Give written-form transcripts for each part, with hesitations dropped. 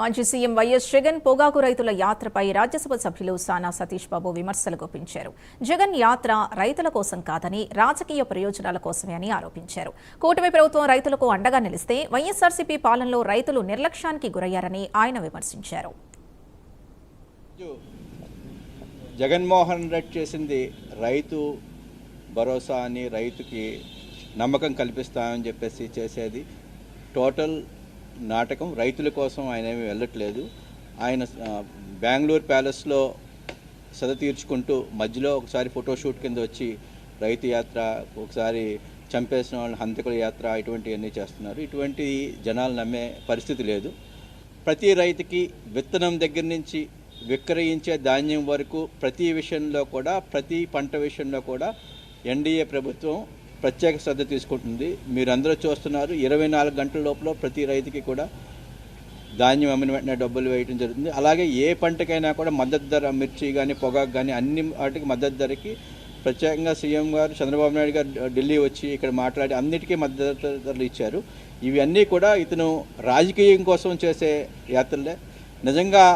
మాజీ CM YS Jagan పొగాకు రైతుల యాత్రపై రాజ్యసభ సభ్యులు సానా సతీష్ బాబు విమర్శలు గుప్పించారు. జగన్ యాత్ర రైతుల కోసం కాదని రాజకీయ ప్రయోజనాల కోసమే అని ఆరోపించారు. కూటమి ప్రభుత్వం రైతులకు అండగా నిలిస్తే వైఎస్ఆర్సీపీ పాలనలో రైతులు నిర్లక్ష్యానికి గురయ్యారని ఆయన విమర్శించారు. జగన్మోహన్ రెడ్డి చేసింది రైతు భరోసా అని, రైతుకి నమ్మకం కల్పిస్తామని చెప్పేసి చేసేది టోటల్ నాటకం. రైతుల కోసం ఆయన ఏమీ వెళ్ళట్లేదు. ఆయన బెంగళూరు ప్యాలెస్లో సద తీర్చుకుంటూ మధ్యలో ఒకసారి ఫోటోషూట్ కింద వచ్చి రైతు యాత్ర, ఒకసారి చంపేసిన వాళ్ళ హంతకుల యాత్ర, ఇటువంటివన్నీ చేస్తున్నారు. ఇటువంటి జనాలు నమ్మే పరిస్థితి లేదు. ప్రతి రైతుకి విత్తనం దగ్గర నుంచి విక్రయించే ధాన్యం వరకు ప్రతి విషయంలో కూడా, ప్రతి పంట విషయంలో కూడా ఎన్డీఏ ప్రభుత్వం ప్రత్యేక శ్రద్ధ తీసుకుంటుంది. మీరందరూ చూస్తున్నారు, 24 గంటల లోపల ప్రతి రైతుకి కూడా ధాన్యం అమ్మిన వెంటనే డబ్బులు వేయడం జరుగుతుంది. అలాగే ఏ పంటకైనా కూడా మద్దతు ధర, మిర్చి కానీ పొగాకు కానీ అన్ని వాటికి మద్దతు ధరకి ప్రత్యేకంగా సీఎం గారు చంద్రబాబు నాయుడు గారు ఢిల్లీ వచ్చి ఇక్కడ మాట్లాడి అన్నిటికీ మద్దతు ధరలు ఇచ్చారు. ఇవన్నీ కూడా ఇతను రాజకీయం కోసం చేసే యాత్రలే. నిజంగా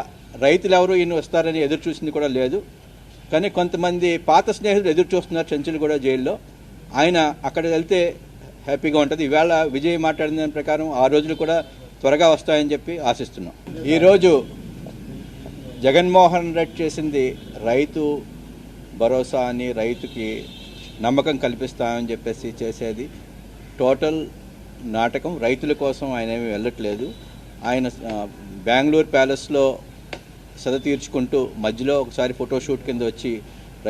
రైతులు ఎవరు ఈయన వస్తారని ఎదురు చూసింది కూడా లేదు. కానీ కొంతమంది పాత స్నేహితులు ఎదురు చూస్తున్నారు చెంచులగూడ జైల్లో. ఆయన అక్కడ వెళ్తే హ్యాపీగా ఉంటుంది. ఈవేళ విజయ్ మాట్లాడిన దాని ప్రకారం ఆ రోజులు కూడా త్వరగా వస్తాయని చెప్పి ఆశిస్తున్నాం. ఈరోజు జగన్మోహన్ రెడ్డి చేసింది రైతు భరోసా అని, రైతుకి నమ్మకం కల్పిస్తామని చెప్పేసి చేసేది టోటల్ నాటకం. రైతుల కోసం ఆయన ఏమీ వెళ్ళట్లేదు. ఆయన బెంగళూరు ప్యాలెస్లో సద తీర్చుకుంటూ మధ్యలో ఒకసారి ఫోటోషూట్ కింద వచ్చి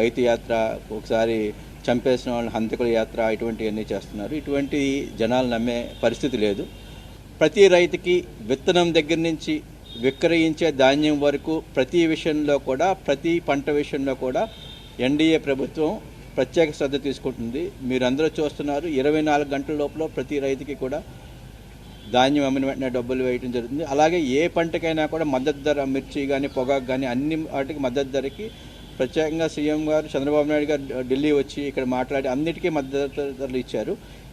రైతు యాత్ర, ఒకసారి చంపేసిన వాళ్ళ హంతకుల యాత్ర, ఇటువంటివన్నీ చేస్తున్నారు. ఇటువంటి జనాలు నమ్మే పరిస్థితి లేదు. ప్రతి రైతుకి విత్తనం దగ్గర నుంచి విక్రయించే ధాన్యం వరకు ప్రతి విషయంలో కూడా, ప్రతి పంట విషయంలో కూడా ఎన్డీఏ ప్రభుత్వం ప్రత్యేక శ్రద్ధ తీసుకుంటుంది. మీరందరూ చూస్తున్నారు, 24 గంటల లోపల ప్రతి రైతుకి కూడా ధాన్యం అమ్మిన వెంటనే డబ్బులు వేయడం జరుగుతుంది. అలాగే ఏ పంటకైనా కూడా మద్దతు ధర, మిర్చి కానీ పొగాకు కానీ అన్ని వాటికి మద్దతు ధరకి ప్రత్యేకంగా సీఎం గారు చంద్రబాబు నాయుడు గారు ఢిల్లీ వచ్చి ఇక్కడ మాట్లాడి అన్నిటికీ మద్దతు ధరలు ఇచ్చారు.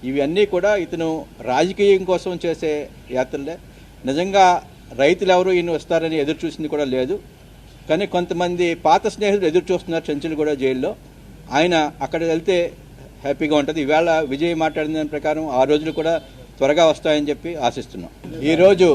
ఇవన్నీ కూడా ఇతను రాజకీయం కోసం చేసే యాత్రలే. నిజంగా రైతులు ఎవరు ఈయన వస్తారని ఎదురు చూసింది కూడా లేదు. కానీ కొంతమంది పాత స్నేహితులు ఎదురు చూస్తున్నారు చెంచులగూడ జైల్లో. ఆయన అక్కడ వెళ్తే హ్యాపీగా ఉంటుంది. ఈవేళ విజయ్ మాట్లాడిన దాని ప్రకారం ఆ రోజులు కూడా త్వరగా వస్తాయని చెప్పి ఆశిస్తున్నాం. ఈరోజు